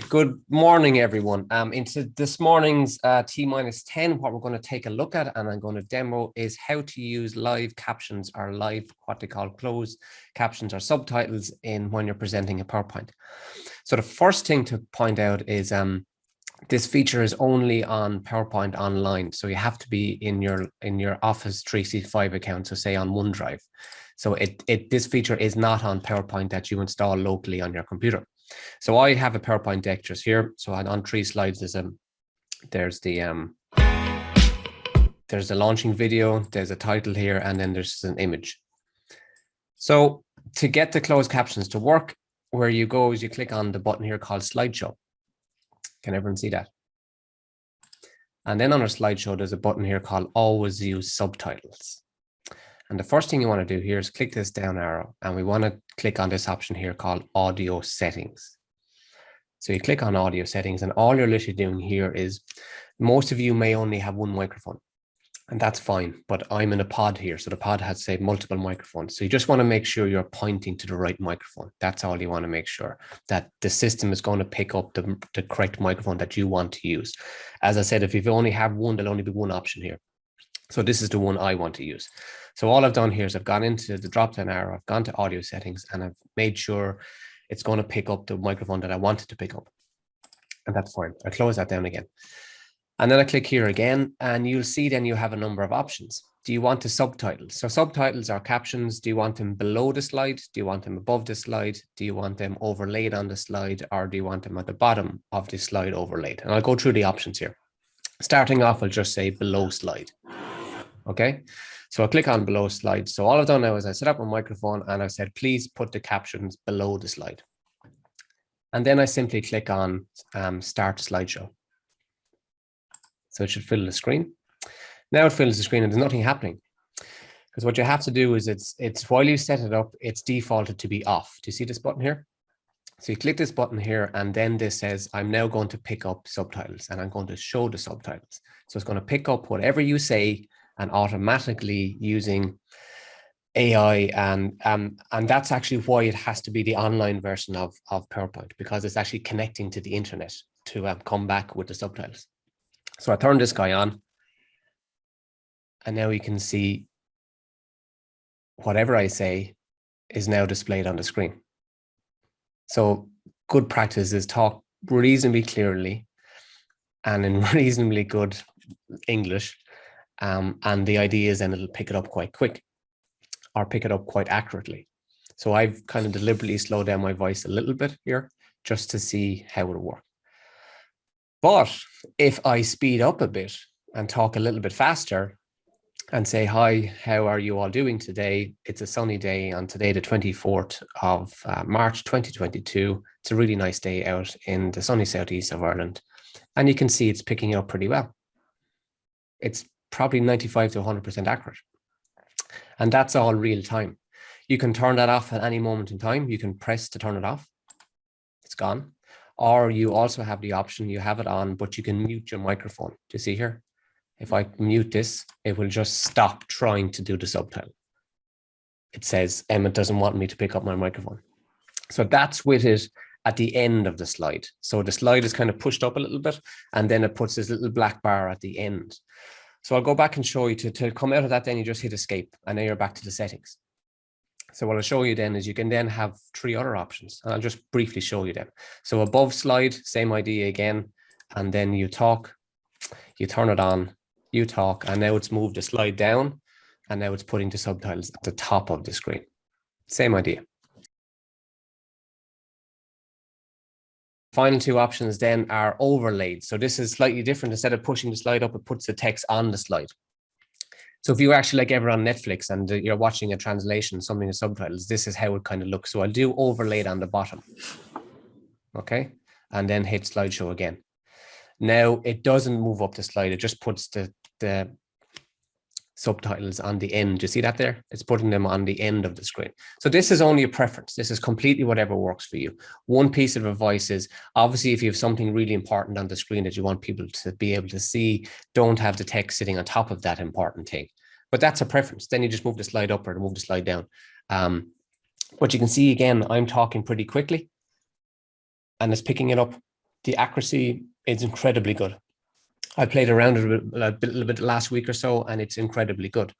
Good morning, everyone. Into this morning's T-10, what we're going to take a look at and I'm going to demo is how to use live captions or live, what they call closed captions or subtitles in when you're presenting a PowerPoint. So the first thing to point out is this feature is only on PowerPoint Online. So you have to be in your Office 365 account, so say on OneDrive. So this feature is not on PowerPoint that you install locally on your computer. So I have a PowerPoint deck just here. So on 3 slides, there's the launching video, there's a title here, and then there's an image. So to get the closed captions to work, where you go is you click on the button here called slideshow. Can everyone see that? And then on our slideshow, there's a button here called always use subtitles. And the first thing you want to do here is click this down arrow, and we want to click on this option here called audio settings. So you click on audio settings, and all you're literally doing here is, most of you may only have one microphone, and that's fine, but I'm in a pod here. So the pod has, say, multiple microphones. So you just want to make sure you're pointing to the right microphone. That's all you want to make sure, that the system is going to pick up the correct microphone that you want to use. As I said, if you only have one, there'll only be one option here. So this is the one I want to use. So all I've done here is I've gone into the drop-down arrow, I've gone to audio settings, and I've made sure it's going to pick up the microphone that I wanted to pick up. And that's fine. I close that down again. And then I click here again, and you'll see then you have a number of options. Do you want the subtitles? So subtitles are captions. Do you want them below the slide? Do you want them above the slide? Do you want them overlaid on the slide? Or do you want them at the bottom of the slide overlaid? And I'll go through the options here. Starting off, I'll just say below slide. Okay, so I'll click on below slide. So all I've done now is I set up a microphone and I said, please put the captions below the slide. And then I simply click on start slideshow. So it should fill the screen. Now it fills the screen and there's nothing happening. Because what you have to do is it's while you set it up, it's defaulted to be off. Do you see this button here? So you click this button here, and then this says, I'm now going to pick up subtitles, and I'm going to show the subtitles. So it's going to pick up whatever you say and automatically using AI, and that's actually why it has to be the online version of PowerPoint, because it's actually connecting to the internet to come back with the subtitles. So I turn this guy on, and now you can see whatever I say is now displayed on the screen. So good practice is talk reasonably clearly and in reasonably good English. And the idea is then it'll pick it up quite quick or pick it up quite accurately. So I've kind of deliberately slowed down my voice a little bit here just to see how it'll work. But if I speed up a bit and talk a little bit faster and say, hi, how are you all doing today? It's a sunny day on today, the 24th of March, 2022. It's a really nice day out in the sunny southeast of Ireland. And you can see it's picking up pretty well. It's probably 95 to 100% accurate. And that's all real time. You can turn that off at any moment in time. You can press to turn it off. It's gone. Or you also have the option, you have it on, but you can mute your microphone. Do you see here? If I mute this, it will just stop trying to do the subtitle. It says, Emmett doesn't want me to pick up my microphone. So that's with it at the end of the slide. So the slide is kind of pushed up a little bit, and then it puts this little black bar at the end. So I'll go back and show you to come out of that, then you just hit escape, and now you're back to the settings. So what I'll show you then is you can then have 3 other options, and I'll just briefly show you them. So above slide, same idea again, and then you talk, you turn it on, you talk, and now it's moved the slide down, and now it's putting the subtitles at the top of the screen. Same idea. Final 2 options then are overlaid. So this is slightly different. Instead of pushing the slide up, it puts the text on the slide. So if you actually like ever on Netflix and you're watching a translation, something with subtitles, this is how it kind of looks. So I'll do overlaid on the bottom. Okay. And then hit slideshow again. Now it doesn't move up the slide. It just puts the subtitles on the end. Do you see that there? It's putting them on the end of the screen. So this is only a preference. This is completely whatever works for you. One piece of advice is, obviously, if you have something really important on the screen that you want people to be able to see, don't have the text sitting on top of that important thing. But that's a preference. Then you just move the slide up or move the slide down. But you can see, again, I'm talking pretty quickly and it's picking it up The accuracy is incredibly good. I played around it a little bit last week or so, and it's incredibly good.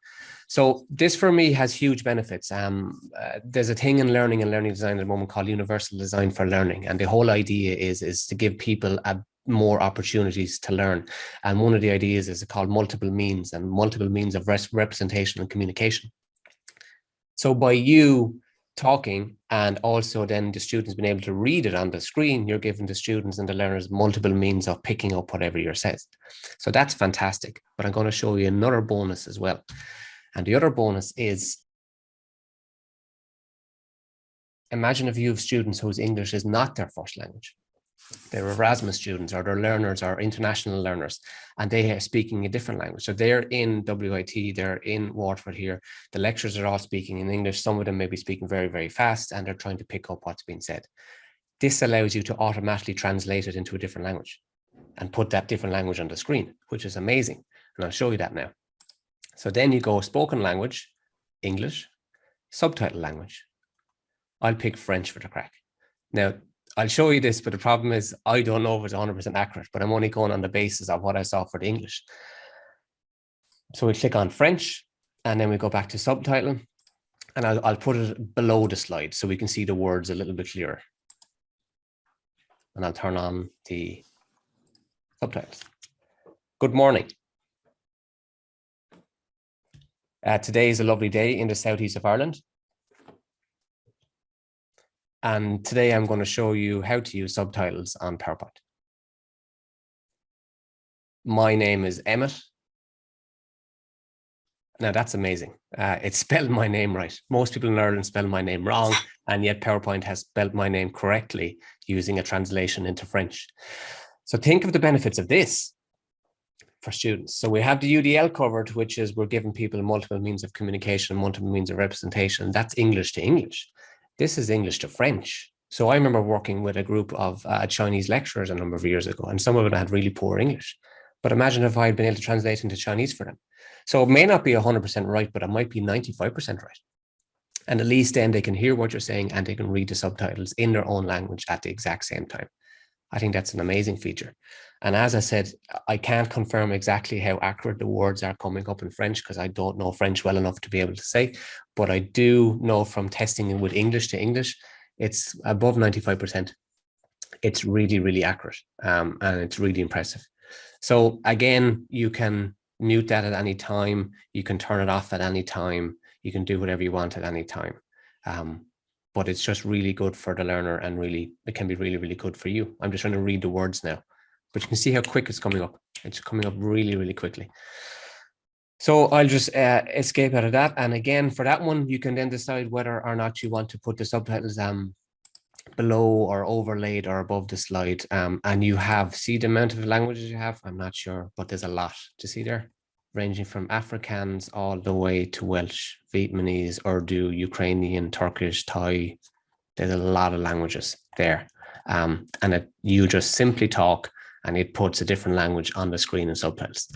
So this for me has huge benefits. There's a thing in learning and learning design at the moment called universal design for learning. And the whole idea is to give people more opportunities to learn. And one of the ideas is called multiple means and multiple means of representation and communication. So by you talking and also then the students being able to read it on the screen, you're giving the students and the learners multiple means of picking up whatever you're saying. So that's fantastic. But I'm going to show you another bonus as well. And the other bonus is, imagine if you have students whose English is not their first language. They're Erasmus students or they're learners or international learners, and they are speaking a different language. So they're in WIT, they're in Waterford here. The lecturers are all speaking in English. Some of them may be speaking very, very fast, and they're trying to pick up what's being said. This allows you to automatically translate it into a different language and put that different language on the screen, which is amazing. And I'll show you that now. So then you go spoken language, English, subtitle language. I'll pick French for the crack. Now, I'll show you this, but the problem is I don't know if it's 100% accurate, but I'm only going on the basis of what I saw for the English. So we click on French, and then we go back to subtitle, and I'll put it below the slide so we can see the words a little bit clearer. And I'll turn on the subtitles. Good morning. Today is a lovely day in the southeast of Ireland. And today I'm going to show you how to use subtitles on PowerPoint. My name is Emmett. Now that's amazing. It spelled my name right. Most people in Ireland spell my name wrong, and yet PowerPoint has spelled my name correctly using a translation into French. So think of the benefits of this for students. So we have the UDL covered, which is we're giving people multiple means of communication, multiple means of representation. That's English to English. This is English to French. So I remember working with a group of Chinese lecturers a number of years ago, and some of them had really poor English. But imagine if I had been able to translate into Chinese for them. So it may not be 100% right, but it might be 95% right. And at least then they can hear what you're saying and they can read the subtitles in their own language at the exact same time. I think that's an amazing feature. And as I said, I can't confirm exactly how accurate the words are coming up in French because I don't know French well enough to be able to say, but I do know from testing with English to English, it's above 95%. It's really, really accurate, and it's really impressive. So again, you can mute that at any time. You can turn it off at any time. You can do whatever you want at any time. But it's just really good for the learner, and really, it can be really, really good for you. I'm just trying to read the words now, but you can see how quick it's coming up. It's coming up really, really quickly. So I'll just escape out of that. And again, for that one, you can then decide whether or not you want to put the subtitles below or overlaid or above the slide. And you have, see the amount of languages you have? I'm not sure, but there's a lot to see there, ranging from Afrikaans all the way to Welsh, Vietnamese, Urdu, Ukrainian, Turkish, Thai. There's a lot of languages there. And you just simply talk and it puts a different language on the screen in subtitles.